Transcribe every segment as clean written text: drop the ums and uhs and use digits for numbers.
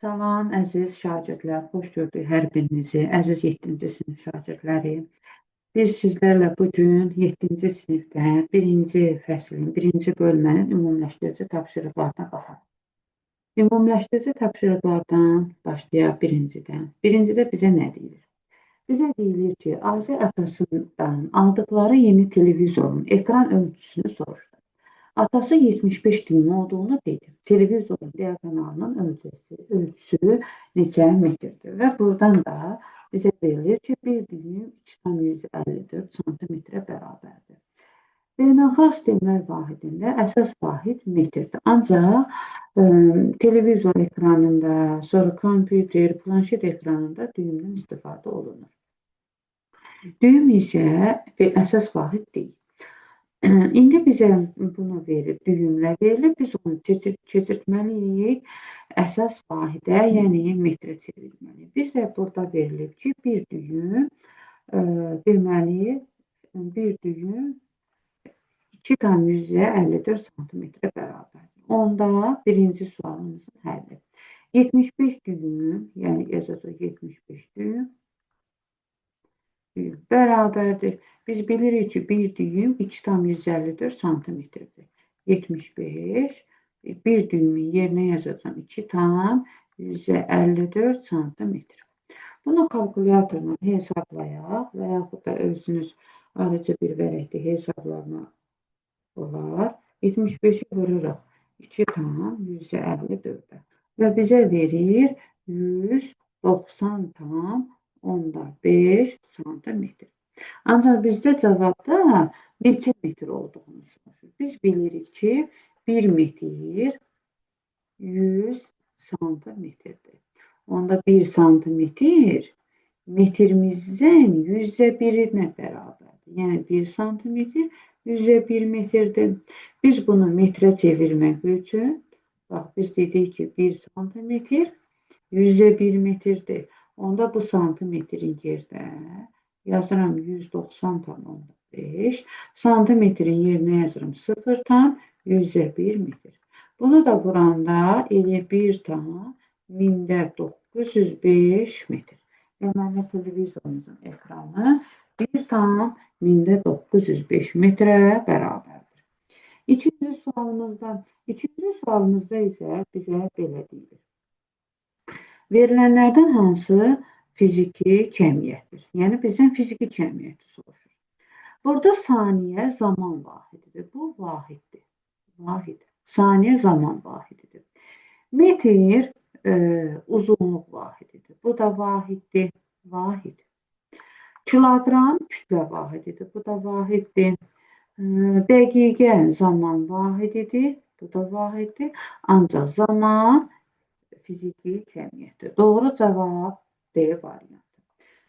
Salam, əziz şagirdlər, xoş gördük hər birinizi, əziz 7-ci sinif şagirdləri. Biz sizlərlə bugün 7-ci sinifdə 1-ci fəslin, 1-ci bölmənin ümumiləşdirici tapşırıqlarına baxaq. Ümumiləşdirici tapşırıqlardan başlayaq birincidən. Birincidə bizə nə deyilir? Bizə deyilir ki, Azər atasından aldıqları yeni televizorun ekran ölçüsünü soruşdu. Atası 75 düym olduğunu dedi. Televizorun diaqonalının ölçüsü neçə metrdir? Və buradan da bizə deyilir ki, 1 düym 2,54 santimetrə bərabərdir. Beynəlxalq sistemlər vahidində əsas vahid metrdir. Ancaq televizor ekranında, sonra kompüter, planşet ekranında düymdən istifadə olunur. Düym isə əsas vahid deyil. İndi bizə bunu verib, düyümlə verilib, biz onu keçirtməliyik əsas vahidə, yəni metrə çevirməliyik. Bizə burada verilib ki, bir düyüm, deməli, bir düyüm 2,54 santimetrə bərabərdir. Onda birinci sualımızın həlli. 75 düyüm, yəni yazacaq 75 düyüm bərabərdir. Biz bilirik ki, bir düyüm 2,54 santimetrdir. 75, bir düyümün yerinə yazacağım 2,54 santimetr. Bunu kalkulyatorla hesablayaq və yaxud da özünüz ayrıca bir vərəqdə hesablamaq olar. 75-i vururuq 2,54-ə və bizə verir 190,5 santimetr. Ancaq bizdə cavabda neçə metr olduğunu soruşur. Biz bilirik ki, 1 metr 100 santimetrdir. Onda 1 santimetr metrimizin 100-1-nə bərabərdir. Yəni 1 santimetr 100-1 metrdir. Biz bunu metrə çevirmək üçün, bax biz dedik ki, 1 santimetr 100-1 metrdir. Onda bu santimetrin yerdə yazıram 190,5, santimetrin yerinə yazıram 0,100-1 metr. Bunu da vuranda elə 1,905 metr. Deməli, televizorumuzun ekranı 1,905 metrə bərabərdir. İkinci sualımızda isə bizə belə deyilir. Verilənlərdən hansı fiziki kəmiyyətdir? Yəni, bizdən fiziki kəmiyyəti soruşur. Burada saniyə zaman vahididir. Bu vahiddir. Saniyə zaman vahididir. Metr uzunluq vahididir. Bu da vahiddir. Kiloqram kütlə vahididir. Bu da vahiddir. Dəqiqə zaman vahididir. Bu da vahiddir. Ancaq zaman fiziki kəmiyyətdir. Doğru cavab D variantı.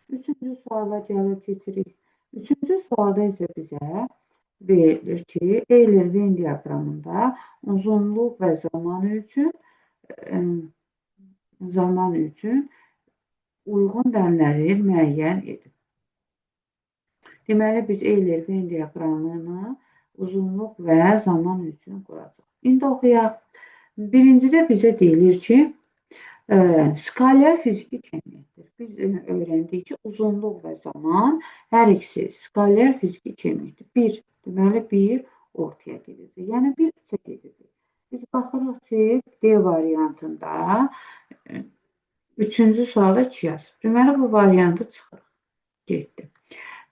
Üçüncü suala gəlib keçirik. Üçüncü sualda isə bizə verilir ki, Euler-Venn diaqramında uzunluq və zaman üçün uyğun bənləri müəyyən edin. Deməli, biz Euler-Venn diaqramını uzunluq və zaman üçün quracaq. İndi oxuyaq. Birincidə bizə deyilir ki, skalyar fiziki kəmiyyətdir. Biz öyrəndik ki, uzunluq və zaman hər ikisi skalyar fiziki kəmiyyətdir. 1, deməli 1 ortaya gedəcək. Yəni 1 3-ə gedəcək. Biz baxırıq ki, D variantında 3-cü suala 2 yazıb. Deməli, bu variantı çıxırıq. Getdi.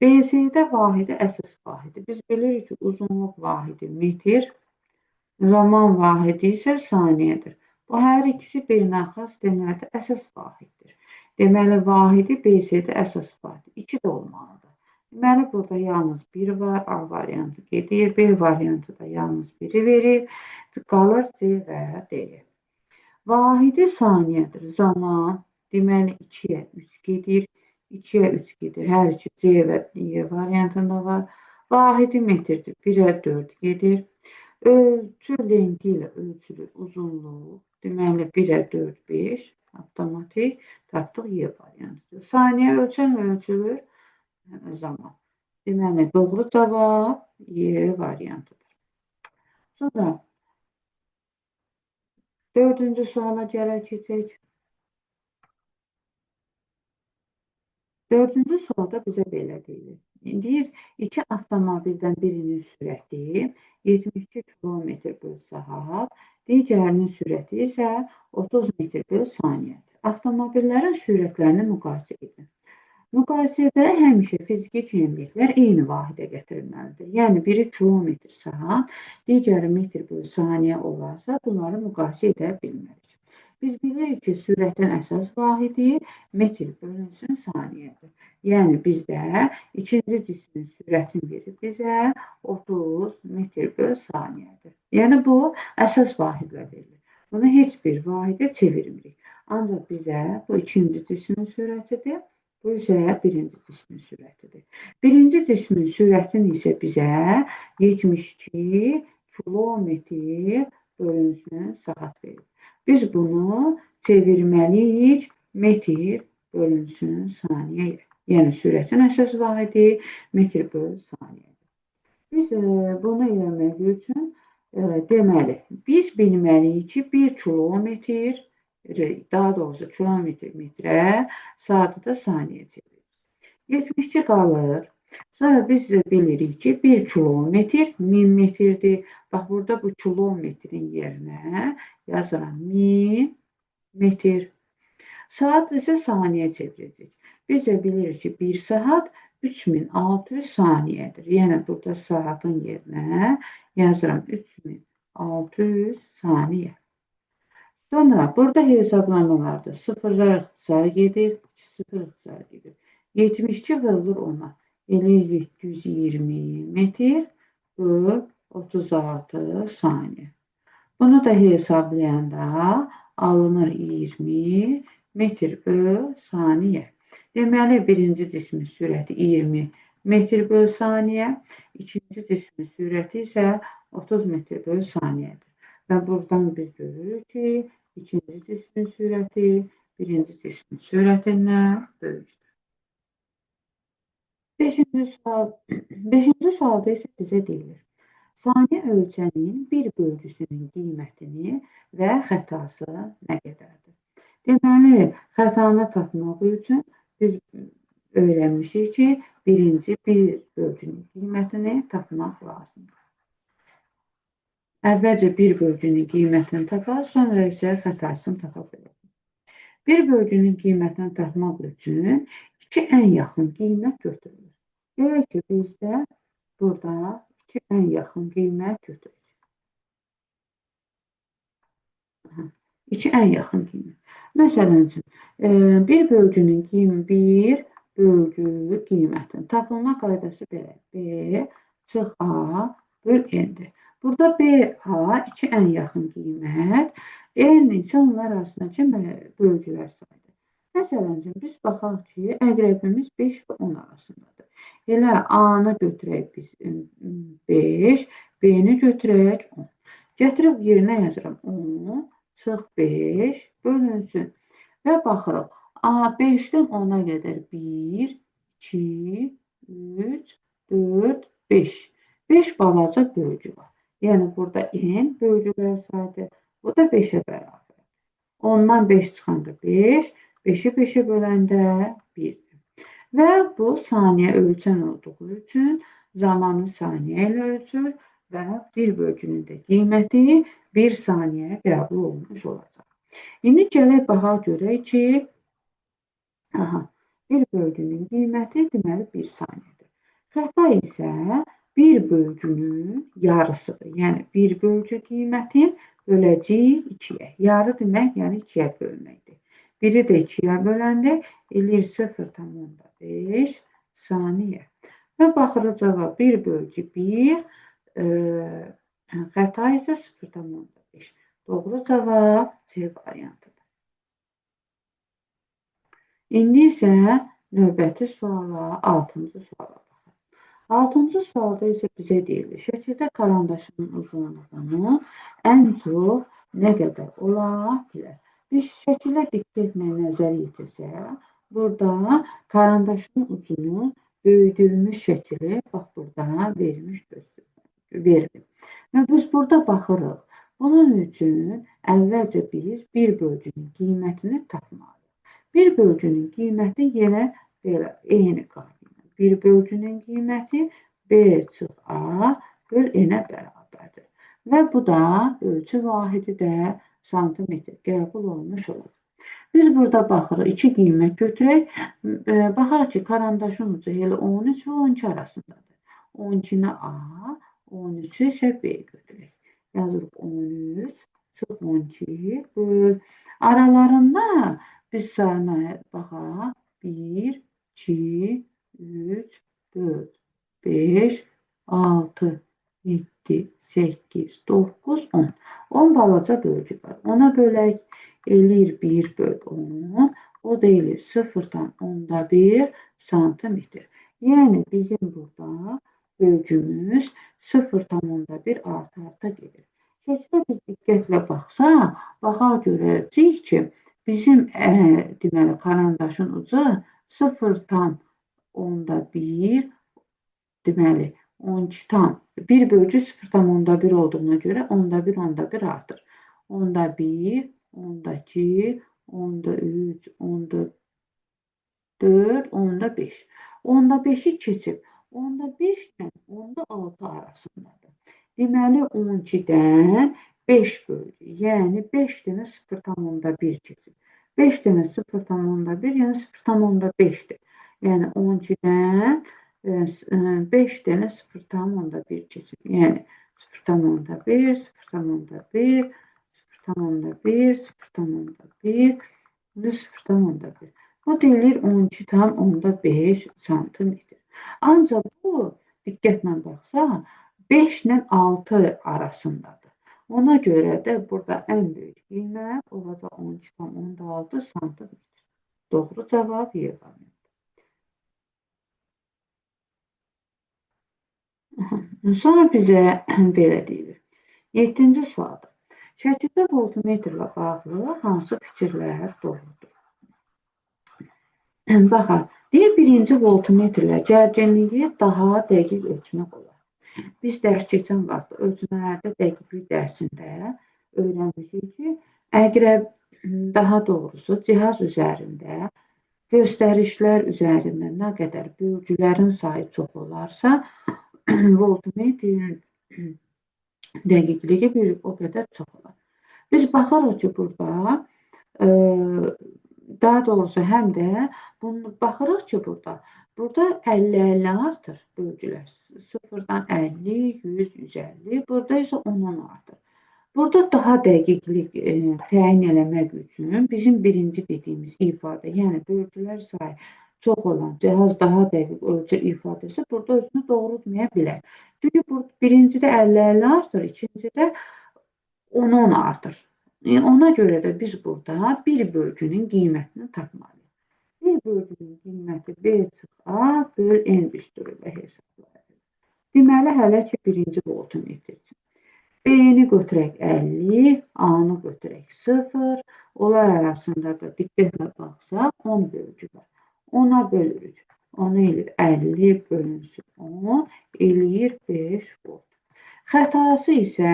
BC-də vahidi əsas vahidi. Biz bilirik ki, uzunluq vahidi metr, zaman vahidi isə saniyədir. Bu hər ikisi beynəlxalq sistemlərdə əsas vahiddir. Deməli, vahidi BC-də əsas vahidi. 2 də olmalıdır. Deməli, burada yalnız 1 var, A variantı gedir, B variantı da yalnız 1-i verir, qalır C və D. Vahidi saniyədir, zaman, deməli 2-yə 3 gedir, 2-yə 3 gedir, hər iki C və D variantında var. Vahidi metrdir, 1-ə 4 gedir. Ölçü lenti ilə ölçülür uzunluq, deməli 1-ə 4, 5, avtomatik tapdıq Y variantıdır. Saniyə ölçənlə ölçülür zaman. Deməli, doğru cavab Y variantıdır. Sonra 4-cü suala gələ keçək. Dördüncü sualda bizə belə deyilir. Deyir, iki avtomobildən birinin sürəti 72 km böl saat, digərinin sürəti isə 30 metr böl saniyədir. Avtomobillərin sürətlərini müqayisə edin. Müqayisədə həmişə fiziki cəmiyyətlər eyni vahidə gətirilməlidir. Yəni, biri kilometr saat, digəri metr böl saniyə olarsa, bunları müqayisə edə bilmərik. Biz bilirik ki, sürətin əsas vahidi metr bölünsün saniyədir. Yəni, bizdə ikinci cismin sürətini verir bizə 30 metr böl saniyədir. Yəni, bu əsas vahidlə verilir. Bunu heç bir vahidə çevirmirik. Ancaq bizə bu ikinci cismin sürətidir, bu isə birinci cismin sürətidir. Birinci cismin sürətini isə bizə 72 kilometr bölünsün saat verir. Biz bunu çevirməliyik metr bölünsün saniyəyə. Yəni, sürətin əsas vahidi metr böl saniyədir. Biz bunu eləmək üçün deməli, biz bilməliyik ki, 1 kilometr, daha doğrusu kilometr metrə, saatı da saniyə çevirir. 72 qalır. Sonra biz bilirik ki, 1 kilometr 1000 metrdir. Bax, burada bu kilometrin yerinə yazıram 1000 metr. Saat isə saniyə çevirəcək. Biz də bilirik ki, 1 saat 3600 saniyədir. Yəni, burada saatın yerinə yazıram 3600 saniyə. Sonra burada hesablamalarda sıfırlar ixtisar gedir, 0 ixtisar gedir. 72 vurulur 10-a. Eləyir 720 metr böl 36 saniyə. Bunu da hesablayanda alınır 20 metr böl saniyə. Deməli, birinci cismin sürəti 20 metr böl saniyə, ikinci cismin sürəti isə 30 metr böl saniyədir. Və buradan biz görürük ki, ikinci cismin sürəti birinci cismin sürətindən böyükdür. Beşinci sualda isə bizə deyilir. Saniyə ölçənin bir bölgüsünün qiymətini və xətası nə qədərdir? Deməli, xətanı tapmaq üçün biz öyrənmişik ki, birinci bir bölgünün qiymətini tapmaq lazımdır. Əvvəlcə bir bölgünün qiymətini tapar, sonra isə xətasını tapa bilərik. Bir bölgünün qiymətini tapmaq üçün iki ən yaxın qiymət götürülür. Deyək ki, bizdə burada iki ən yaxın qiymət götürürük. İki ən yaxın qiymət. Məsələn üçün, bir bölgünün bir bölgü qiymətinin tapılma qaydası belə. B çıx A böl N-dir. Burada B, A iki ən yaxın qiymət, N isə onlar arasındakı bölgülər sayıdır. Məsələn üçün, biz baxaq ki, əqrəbimiz 5 və 10 arasındadır. Elə A-nı götürək biz 5, B-ni götürək 10. Gətirib yerinə yazıram 10, çıx 5, bölünsün. Və baxırıq, A5-dən 10-a qədər 1, 2, 3, 4, 5. 5 balaca bölgü var. Yəni, burada N bölgülər sayıdır. Bu da 5-ə bərabər. 10-dan 5 çıxanda 5, 5-i 5-ə böləndə 1-dir. Və bu saniyə ölçən olduğu üçün zamanı saniyə ilə ölçür və bir bölgünün də qiyməti 1 saniyəyə qəbul olunmuş olacaq. İndi gələk baxaq görək ki, bir bölgünün qiyməti deməli 1 saniyədir. Xəta isə bir bölgünün yarısıdır. Yəni, bir bölgü qiymətin böləcəyik 2-yə. Yarı demək, yəni 2-yə bölməkdir. Biri də 2-yə böləndə eləyir 0,5 saniyə. Və baxırıq cavab 1 bölgü 1, xəta isə 0,5. Doğru cavab C variantıdır. İndi isə növbəti suala, 6-cı suala baxaq. 6-cı sualda isə bizə deyilir, şəkildə karandaşın uzunluğunu ən çox nə qədər ola bilər? Biz şəkilə diqqətlə nəzər yetirsək, burada karandaşın ucunu böyüdülmüş şəkili, bax burada verilir. Və biz burada baxırıq. Bunun üçün əvvəlcə biz bir bölgünün qiymətini tapmalıyıq. Bir bölgünün qiyməti yenə belə eyni qayda. Bir bölgünün qiyməti B çıx A böl N-ə bərabərdir. Və bu da ölçü vahidi də santimetr qəbul olmuş olur. Biz burada baxırıq, 2 qiymət götürək. Baxaq ki, karandaşın ucu elə 13 və 12 arasındadır. 12-ni A, 13-ü isə B götürək. Yazırıq 13 çox 12 böl. Aralarında biz sayına baxaq. 1, 2, 3, 4, 5, 6, 7, 8, 9, 10. 10 balaca bölgü var. Ona bölək eləyir 1 böl 10. O da eləyir 0,1 santimetr. Yəni bizim burada bölgümüz 0,1 arta gedir. Şəklə biz diqqətlə baxsaq, baxaq görəcəyik ki, bizim deməli karandaşın ucu 0,1 deməli 12 tam 1 bölgü 0,1 olduğuna görə 1 artır. 1, 2, 3, 4, 5. 5'i keçib. 5 ilə 6 arasındadır. Deməli 12-dən 5 bölgü, yəni 5 dənə 0,1 keçib. 5 dənə 0,1, yəni 0,5'dir. Yəni 12-dən 5 dənə 0,1 keçib. Yəni 0,1, 0,1, 0,1, 0,1 və 0,1. Bu deyilir 12,5 santimetr. Ancaq bu, diqqətlə baxsaq, 5 ilə 6 arasındadır. Ona görə də burada ən böyük qiymət olacaq 12,6 santimetr. Doğru cavab Y variantı. Sonra bizə belə deyilir. 7-ci sualda. Şəkildə voltmetrlə bağlı hansı fikirlər doğrudur? Baxaq, deyir birinci voltmetrlə gərginliyi daha dəqiq ölçmək olar. Biz dərs keçən vaxt ölçmələrdə dəqiqlik dərsində öyrənmişik ki, əgər daha doğrusu cihaz üzərində göstərişlər üzərində nə qədər bölgülərin sayı çox olarsa, voltmetrin dəqiqliyi bir o qədər çox olar. Biz baxırıq ki, burada daha doğrusu həm də bunu baxırıq ki, burada 50-50 artır bölgülər. 0-dan 50, 100, 150, burada isə 10-dan artır. Burada daha dəqiqlik təyin eləmək üçün bizim birinci dediyimiz ifadə, yəni bölgülər sayı çox olan cihaz daha dəqiq ölçür ifadəsi burada özünü doğrultmaya bilər. Çünki birincidə 50-50 artır, ikincidə 10-10 artır. Ona görə də biz burada bir bölgünün qiymətini tapmalıyıq. Bir bölgünün qiyməti B çıx A böl N üstürülə hesablayırıq. Deməli, hələ ki, birinci voltmetr üçün. B-ni götürək 50, A-nı götürək 0. Onlar arasında da diqqətlə baxsaq 10 bölgü var. 10'a bölürük. 10 eləyir 50 bölünsün 10 eləyir 5 volt. Xətası isə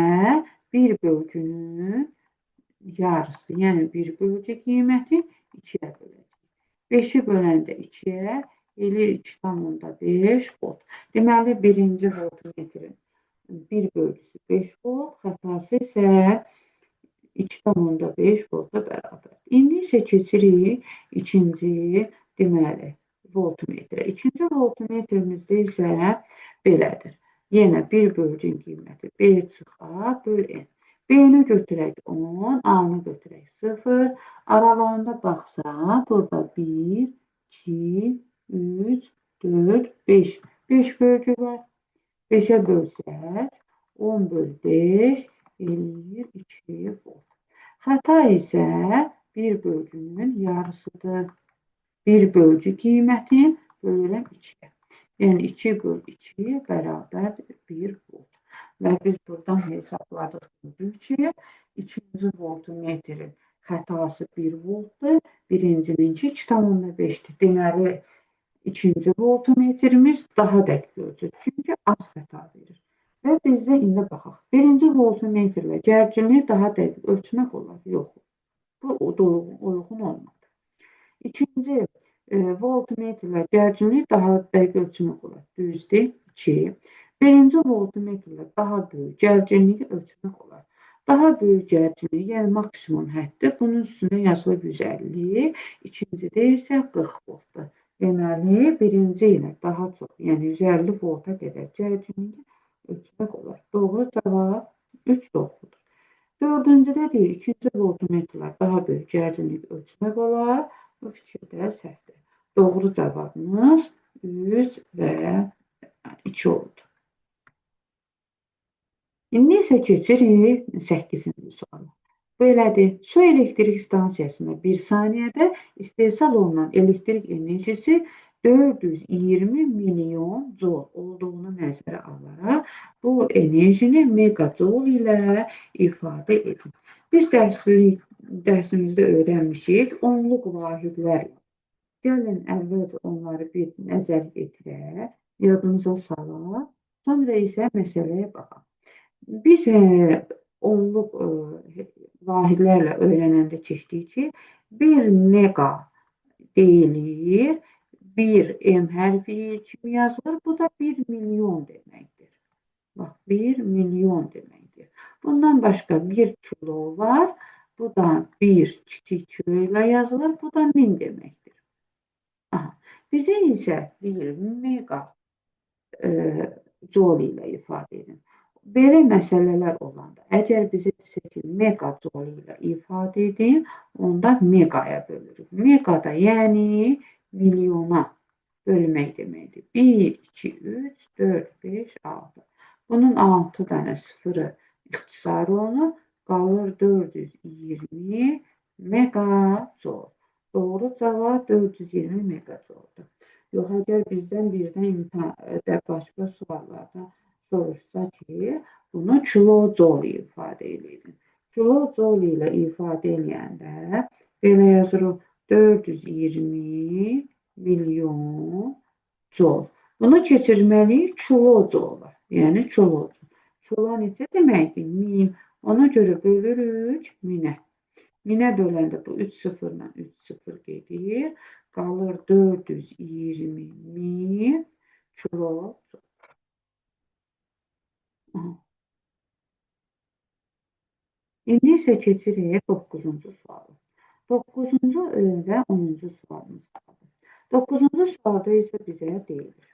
bir bölgünün yarısı, yəni bir bölgü qiyməti 2-yə böləcək. 5'i böləndə 2-yə eləyir 2,5 volt. Deməli, birinci voltmetrin bir bölgüsü 5 volt, xətası isə 2,5 volta bərabər. İndi isə keçirik ikinci deməli voltmetrə. İkinci voltmetrimizdə isə belədir. Yenə bir bölgün qiyməti B çıx A böl N. B-ni götürək 10, A-nı götürək 0. Aralarında baxsaq, burada 1, 2, 3, 4, 5. 5 bölgü var. 5'ə bölsək, 10 böl 5 eləyir 2 volt. Xəta isə bir bölgünün yarısıdır. Bir bölgü qiyməti bölürəm 2-yə. Yəni 2 böl 2 bərabərdir 1 volt. Və biz buradan hesabladıq ki, ikinci voltmetrin xətası 1 voltdur, birincininki 2,5'dir. Deməli, ikinci voltmetrimiz daha dəqiq ölçür, çünki az xəta verir. Və bizdə indi baxaq. Birinci voltmetrlə gərginliyi daha dəqiq ölçmək olar? Yox. Bu uyğun olmadı. İkinci Voltmetrlə gərginliyi daha dəqiq ölçmək olar. Düzdür? 2. Birinci voltmetrlə daha böyük gərginliyi ölçmək olar. Daha böyük gərginlik, yəni maksimum həddi, bunun üstünə yazılıb 150, ikincidə isə 40 voltdur. Deməli, birinci ilə daha çox, yəni 150 volta qədər gərginliyi ölçmək olar. Doğru cavab 3 doğrudur. Dördüncüdə deyir, ikinci voltmetrlə daha böyük gərginlik ölçmək olar. Bu fikirdə səhvdir. Doğru cavabımız 3 və 2 oldu. İndi isə keçirik 8-ci suala. Belədir, su elektrik stansiyasında 1 saniyədə istehsal olunan elektrik enerjisi 420 milyon joule olduğunu nəzərə alaraq, bu enerjini megajoule ilə ifadə edin. Biz dərsimizdə öyrənmişik onluq vahidlərlə. Gəlin əvvəlcə onları bir nəzər yetirək, yadımıza salaq, sonra isə məsələyə baxaq. Biz onluq vahidlərlə öyrənəndə keçdik ki, 1 mega deyilir, 1 M hərfi kimi yazılır, bu da 1 milyon deməkdir. Bax, 1 milyon deməkdir. Bundan başqa 1 kilo var, bu da 1 kiçik kilo ilə yazılır, bu da 1000 deməkdir. Bizə isə deyir, mega joule ilə ifadə edin. Belə məsələlər olanda, əgər bizə desə ki, mega joule ilə ifadə edin, onda megaya bölürük. Megada, yəni milyona bölmək deməkdir. 1, 2, 3, 4, 5, 6. Bunun 6 dənə sıfırı ixtisar olunur, qalır 420 megajoule. Doğru cavab 420 megajoule-dur. Yox, əgər bizdən birdən başqa suallarda soruşsa ki, bunu kilojoule ifadə edin. Kilojoule ilə ifadə edəndə belə yazırıq 420 milyon joule. Bunu keçirməliyik kilojoule, yəni kilojoule. Kilo necə deməkdir? 1000. Ona görə bölürük 1000-ə. 1000-ə böləndə bu 3 sıfırla 3 sıfır gedir. Qalır 420 min kilo. İndi isə keçirik 9-cu sualı. 9-cu və 10-cu sualımız qaldı. 9-cu sualda isə bizə deyilir.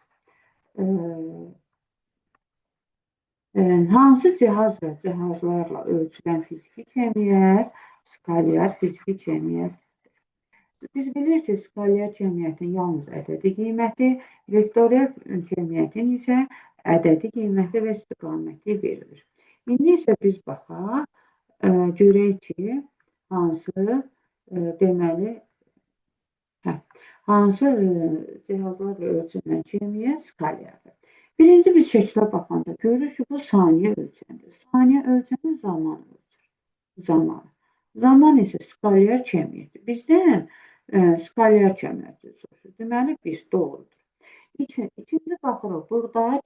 Hansı cihaz və cihazlarla ölçülən fiziki kəmiyyət skalyar fiziki cəmiyyət. Biz bilirik ki, skalyar cəmiyyətin yalnız ədədi qiyməti, vektorial cəmiyyətin isə ədədi qiyməti və istiqaməti verilir. İndi isə biz baxaq, görək ki, hansı cihazlarla ölçülən cəmiyyət skalyardır. Birinci bir şəklə baxanda görürük ki, bu saniyə ölçəndir. Saniyə ölçəni zaman ölçür. Zaman isə skalyar cəmiyyətdir. Bizdən skalyar cəmiyyəti soruşur. Deməli, 1 doğrudur. İkinci baxırıq, burada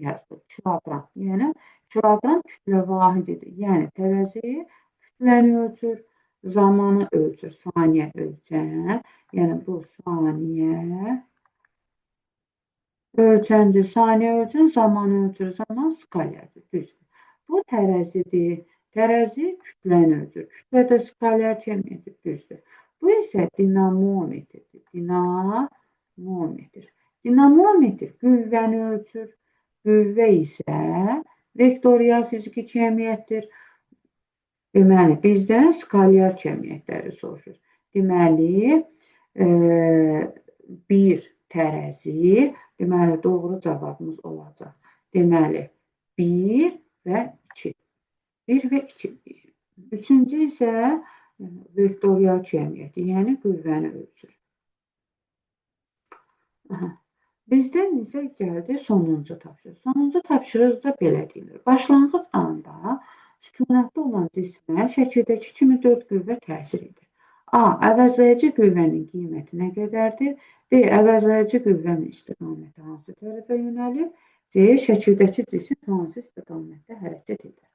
yazılır, kiloqram. Yəni, kiloqram kütlə vahididir. Yəni, tərəzi kütləni ölçür, zamanı ölçür, saniyə ölçən. Yəni, bu saniyə ölçəndir, saniyə ölçən, zamanı ölçür, zaman skalyardır, düzdür. Bu tərəzidir, tərəzi kütləni ölçür, kütlə də skalyar cəmiyyətdir, düzdür. Bu isə dinamometrdir, dinamometr. Dinamometr qüvvəni ölçür, qüvvə isə vektorial fiziki cəmiyyətdir. Deməli, bizdən skalyar cəmiyyətləri soruşur. Deməli, bir tərəzi, deməli, doğru cavabımız olacaq. Deməli, 1 və 2. 1 və 2. Üçüncü isə vektorial cəmiyyəti, yəni qüvvəni ölçür. Bizdən isə gəldi sonuncu tapşırıq. Sonuncu tapşırıqda belə deyilir. Başlanğıc anda sükunətdə olan cismə şəkildəki kimi 4 qüvvə təsir edir. A. Əvəzləyici qüvvənin qiyməti nə qədərdir? B. Əvəzləyici qüvvənin istiqaməti hansı tərəfə yönəlir? C. Şəkildəki cisim hansı istiqamətdə hərəkət edir?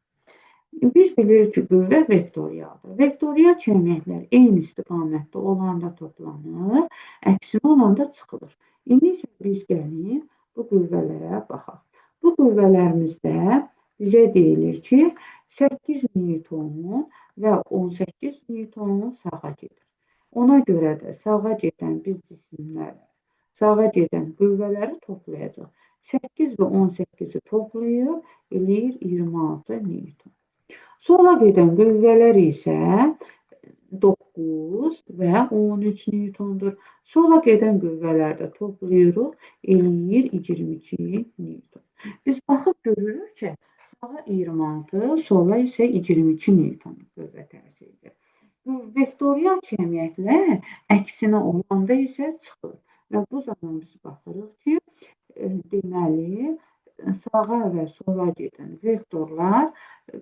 Biz bilirik ki, qüvvə vektorialdır. Vektorial cəmiyyətlər eyni istiqamətdə olanda toplanır, əksinə olanda çıxılır. İndi isə biz gəlin bu qüvvələrə baxaq. Bu qüvvələrimizdə bizə deyilir ki, 8 Newton və 18 Newton sağa gedir. Ona görə də sağa gedən biz cisimləri, sağa gedən qüvvələri toplayacaq. 8 və 18-i toplayıb eləyir 26 Newton. Sola gedən qüvvələr isə 9 və 13 Newtondur. Sola gedən qüvvələri də toplayırıq, eləyir 22 Newton. Biz baxıb görürük ki, sağa 26, sola isə 22 Newton qüvvə təsiridir. Vektorial cəmiyyətlər əksinə olanda isə çıxır. Və bu zaman biz baxırıq ki, deməli, sağa və sola gedən vektorlar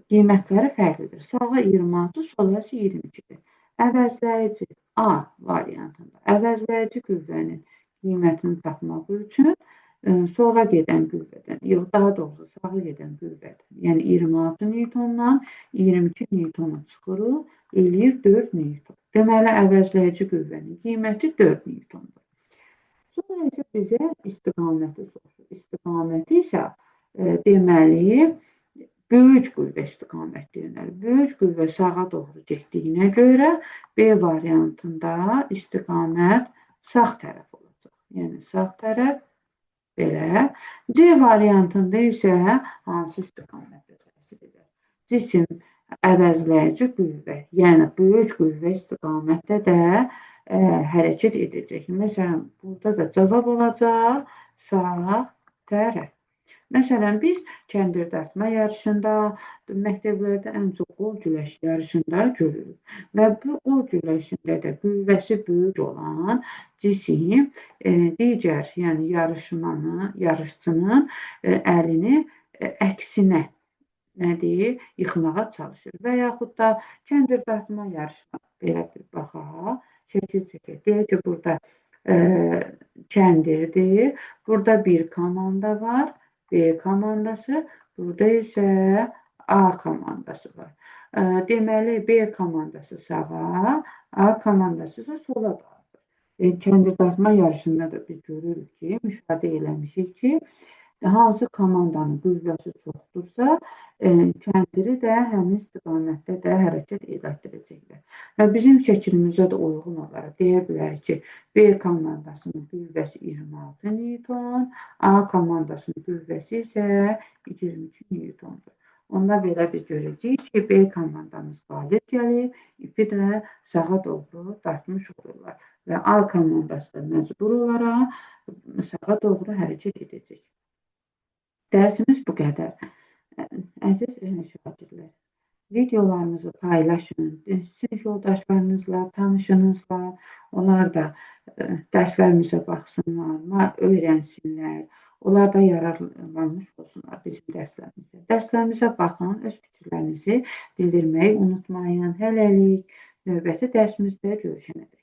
qiymətləri fərqlidir. Sağa 26, sola isə 22-dir. Əvəzləyici A variantında əvəzləyici qüvvənin qiymətini tapmaq üçün sola gedən qüvvədən, yox, daha doğrusu sağa gedən qüvvədən, yəni 26 Newtondan 22 Newtona çıxırıq, eləyir 4 Newton. Deməli, əvəzləyici qüvvənin qiyməti 4 Newtondur. Sonra isə bizə istiqaməti soruşur. İstiqaməti isə deməli, böyük qüvvə istiqamətli yönəlir. Böyük qüvvə sağa doğru getdiyinə görə B variantında istiqamət sağ tərəf olacaq. Yəni sağ tərəf belə. C variantında isə hansı istiqamətdə təsir edir? Cisim əvəzləyici qüvvə, yəni böyük qüvvə istiqamətdə də hərəkət edəcək. Məsələn, burada da cavab olacaq sağ tərəf. Məsələn, biz kəndirdartma yarışında, məktəblərdə ən çox qol güləşi yarışında görürük. Və bu qol güləşində də qüvvəsi böyük olan cisim digər, yəni yarışçının əlini əksinə yıxmağa çalışır. Və yaxud da kəndirdartma yarışına belə bir baxaq, şəkil çəkək. Deyək ki, burada kəndirdir, burada bir komanda var, B komandası, burada isə A komandası var. Deməli, B komandası sağa, A komandası isə sola dağılır. Kəndirdartma yarışında da biz görürük ki, müşahidə eləmişik ki, hansı komandanın qüvvəsi çoxdursa, kəndiri də həmin istiqamətdə də hərəkət etdirəcəklər. Və bizim şəklimizə də uyğun olaraq deyə bilərik ki, B komandasının qüvvəsi 26 Newton, A komandasının qüvvəsi isə 22 Newtondur. Onda belə biz görəcəyik ki, B komandamız qalib gəlir, ipi də sağa doğru dartmış olurlar. Və A komandası da məcbur olaraq sağa doğru hərəkət edəcək. Dərsimiz bu qədər. Əziz şagirdlər, videolarımızı paylaşın, sinif yoldaşlarınızla, tanışınızla, onlar da dərslərimizə baxsınlar, öyrənsinlər, onlar da yararlanmış olsunlar bizim dərslərimizə. Dərslərimizə baxın, öz fikirlərinizi bildirməyi unutmayın. Hələlik növbəti dərsimizdə görüşənədək.